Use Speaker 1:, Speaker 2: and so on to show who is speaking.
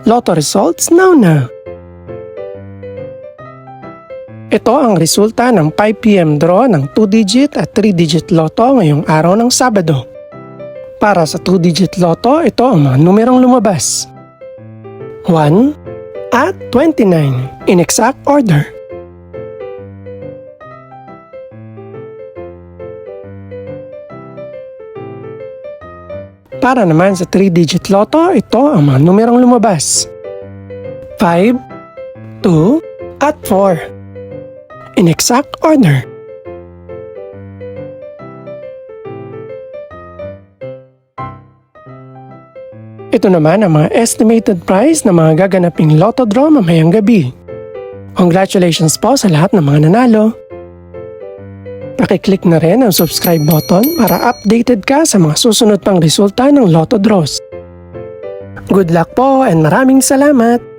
Speaker 1: Lotto results now. Ito ang resulta ng 5 PM draw ng 2-digit at 3-digit lotto ngayong araw ng Sabado. Para sa 2-digit lotto, ito ang mga numerong lumabas. 1 at 29 in exact order. Para naman sa 3-digit lotto, ito ang mga numerong lumabas. 5, 2, at 4 in exact order. Ito naman ang mga estimated price ng mga gaganaping lotto draw mamayang gabi. Congratulations po sa lahat ng mga nanalo. Pakiclick na rin ang subscribe button para updated ka sa mga susunod pang resulta ng lotto draws. Good luck po and maraming salamat!